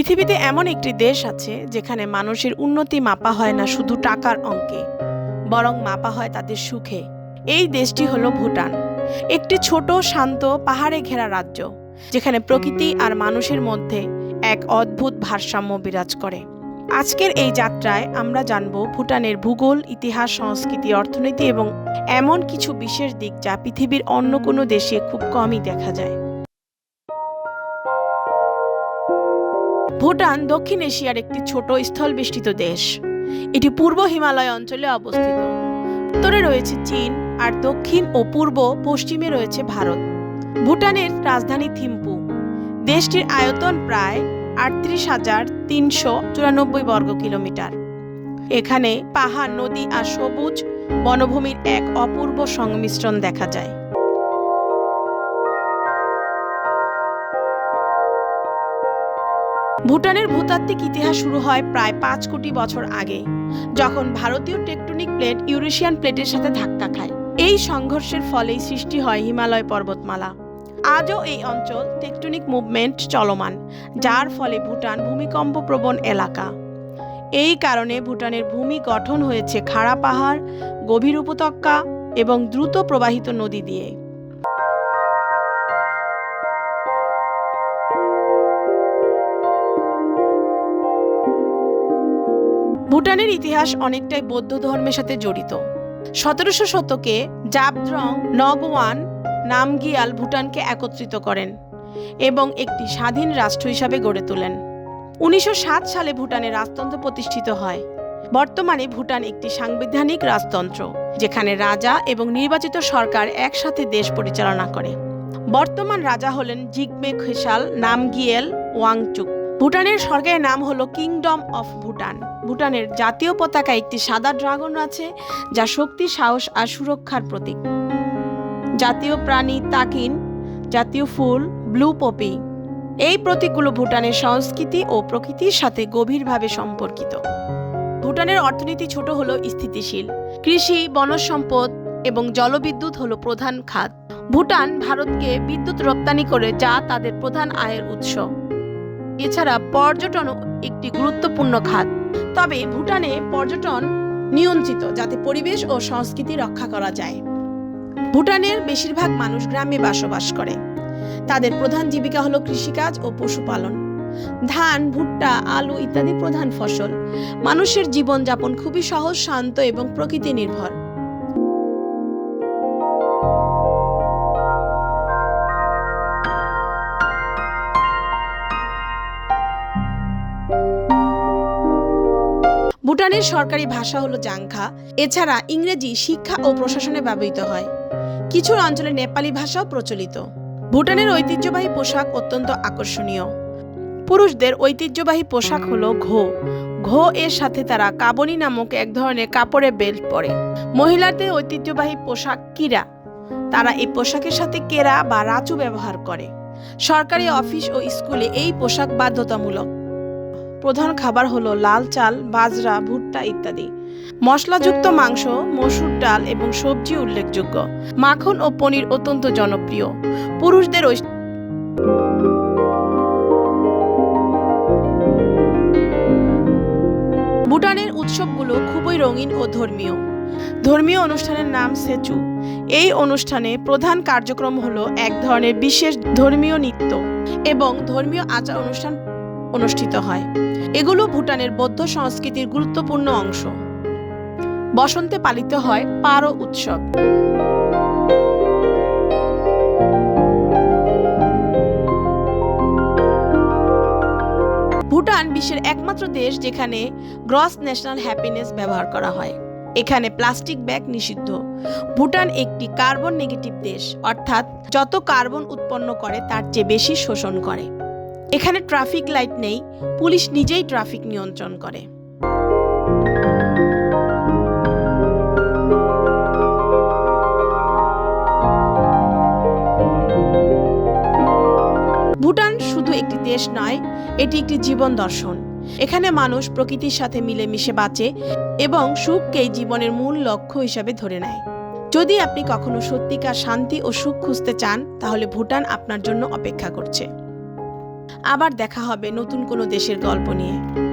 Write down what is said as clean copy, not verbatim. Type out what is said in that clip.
পৃথিবীতে এমন একটি দেশ আছে যেখানে মানুষের উন্নতি মাপা হয় না শুধু টাকার অঙ্কে, বরং মাপা হয় তাদের সুখে। এই দেশটি হলো ভুটান, একটি ছোট শান্ত পাহাড়ে ঘেরা রাজ্য যেখানে প্রকৃতি আর মানুষের মধ্যে এক অদ্ভুত ভারসাম্য বিরাজ করে। আজকের এই যাত্রায় আমরা জানব ভুটানের ভূগোল, ইতিহাস, সংস্কৃতি, অর্থনীতি এবং এমন কিছু বিশেষ দিক যা পৃথিবীর অন্য কোনো দেশে খুব কমই দেখা যায়। ভুটান দক্ষিণ এশিয়ার একটি ছোট স্থলবেষ্টিত দেশ। এটি পূর্ব হিমালয় অঞ্চলে অবস্থিত। উত্তরে রয়েছে চীন আর দক্ষিণ ও পূর্ব পশ্চিমে রয়েছে ভারত। ভুটানের রাজধানী থিম্পু। দেশটির আয়তন প্রায় ৩৮,৩৯৪ বর্গ কিলোমিটার। এখানে পাহাড়, নদী আর সবুজ বনভূমির এক অপূর্ব সংমিশ্রণ দেখা যায়। ভুটানের ভূতাত্ত্বিক ইতিহাস শুরু হয় প্রায় ৫ কোটি বছর আগে, যখন ভারতীয় টেকটনিক প্লেট ইউরেশিয়ান প্লেটের সাথে ধাক্কা খায়। এই সংঘর্ষের ফলেই সৃষ্টি হয় হিমালয় পর্বতমালা। আজও এই অঞ্চল টেকটনিক মুভমেন্ট চলমান, যার ফলে ভুটান ভূমিকম্প প্রবণ এলাকা। এই কারণে ভুটানের ভূমি গঠন হয়েছে খাড়া পাহাড়, গভীর উপত্যকা এবং দ্রুত প্রবাহিত নদী দিয়ে। ভুটানের ইতিহাস অনেকটাই বৌদ্ধ ধর্মের সাথে জড়িত। ১৭০০ শতকে জাবদ্রং নগওয়ান নামগিয়াল ভুটানকে একত্রিত করেন এবং একটি স্বাধীন রাষ্ট্র হিসাবে গড়ে তোলেন। ১৯০৭ সালে ভুটানে রাজতন্ত্র প্রতিষ্ঠিত হয়। বর্তমানে ভুটান একটি সাংবিধানিক রাজতন্ত্র, যেখানে রাজা এবং নির্বাচিত সরকার একসাথে দেশ পরিচালনা করে। বর্তমান রাজা হলেন জিগমে খেসাল নামগিয়েল ওয়াংচুক। ভুটানের সরকারের নাম হলো কিংডম অফ ভুটান। ভুটানের জাতীয় পতাকায় একটি সাদা ড্রাগন আছে, যা শক্তি, সাহস আর সুরক্ষার প্রতীক। জাতীয় প্রাণী তাকিন, জাতীয় ফুল ব্লু পপি। এই প্রতীকগুলো ভুটানের সংস্কৃতি ও প্রকৃতির সাথে গভীরভাবে সম্পর্কিত। ভুটানের অর্থনীতি ছোট হলেও স্থিতিশীল। কৃষি, বনজ সম্পদ এবং জলবিদ্যুৎ হলো প্রধান খাত। ভুটান ভারতকে বিদ্যুৎ রপ্তানি করে, যা তাদের প্রধান আয়ের উৎস। এছাড়া পর্যটনও একটি গুরুত্বপূর্ণ খাত। তবে ভুটানে পর্যটন নিয়ন্ত্রিত, যাতে পরিবেশ ও সংস্কৃতি রক্ষা করা যায়। ভুটানের বেশিরভাগ মানুষ গ্রামে বসবাস করে। তাদের প্রধান জীবিকা হলো কৃষিকাজ ও পশুপালন। ধান, ভুট্টা, আলু ইত্যাদি প্রধান ফসল। মানুষের জীবনযাপন খুবই সহজ, শান্ত এবং প্রকৃতি নির্ভর। ভুটানের সরকারি ভাষা হলো জাংখা। এছাড়া ইংরেজি শিক্ষা ও প্রশাসনে ব্যবহৃত হয়। কিছু অঞ্চলে নেপালি ভাষাও প্রচলিত। ভুটানের ঐতিহ্যবাহী পোশাক অত্যন্ত আকর্ষণীয়। পুরুষদের ঐতিহ্যবাহী পোশাক হলো ঘো। ঘো এর সাথে তারা কাবনি নামক এক ধরনের কাপড়ের বেল্ট পরে। মহিলাদের ঐতিহ্যবাহী পোশাক কিরা। তারা এই পোশাকের সাথে কেরা বা রাচু ব্যবহার করে। সরকারি অফিস ও স্কুলে এই পোশাক বাধ্যতামূলক। প্রধান খাবার হলো লাল চাল, বাজরা, ভুট্টা ইত্যাদি। মশলাযুক্ত মাংস, মসুর ডাল এবং সবজি উল্লেখযোগ্য। মাখন ও পনির অত্যন্ত জনপ্রিয়। পুরুষদের ভুটানের উৎসবগুলো খুবই রঙিন ও ধর্মীয়। ধর্মীয় অনুষ্ঠানের নাম সেচু। এই অনুষ্ঠানে প্রধান কার্যক্রম হলো এক ধরনের বিশেষ ধর্মীয় নৃত্য এবং ধর্মীয় আচার অনুষ্ঠান অনুষ্ঠিত হয়। এগুলো ভুটানের বৌদ্ধ সংস্কৃতির গুরুত্বপূর্ণ অংশ। বসন্তে পালিত হয় পারো উৎসব। ভুটান বিশ্বের একমাত্র দেশ যেখানে গ্রস ন্যাশনাল হ্যাপিনেস ব্যবহার করা হয়। এখানে প্লাস্টিক ব্যাগ নিষিদ্ধ। ভুটান একটি কার্বন নেগেটিভ দেশ, অর্থাৎ যত কার্বন উৎপন্ন করে তার চেয়ে বেশি শোষণ করে। এখানে ট্রাফিক লাইট নেই, পুলিশ নিজেই ট্রাফিক নিয়ন্ত্রণ করে। ভুটান শুধু একটি দেশ নয়, এটি একটি জীবন দর্শন। এখানে মানুষ প্রকৃতির সাথে মিলেমিশে বাঁচে এবং সুখকেই জীবনের মূল লক্ষ্য হিসাবে ধরে নেয়। যদি আপনি কখনো সত্যিকার শান্তি ও সুখ খুঁজতে চান, তাহলে ভুটান আপনার জন্য অপেক্ষা করছে। আবার দেখা হবে নতুন কোনো দেশের গল্প নিয়ে।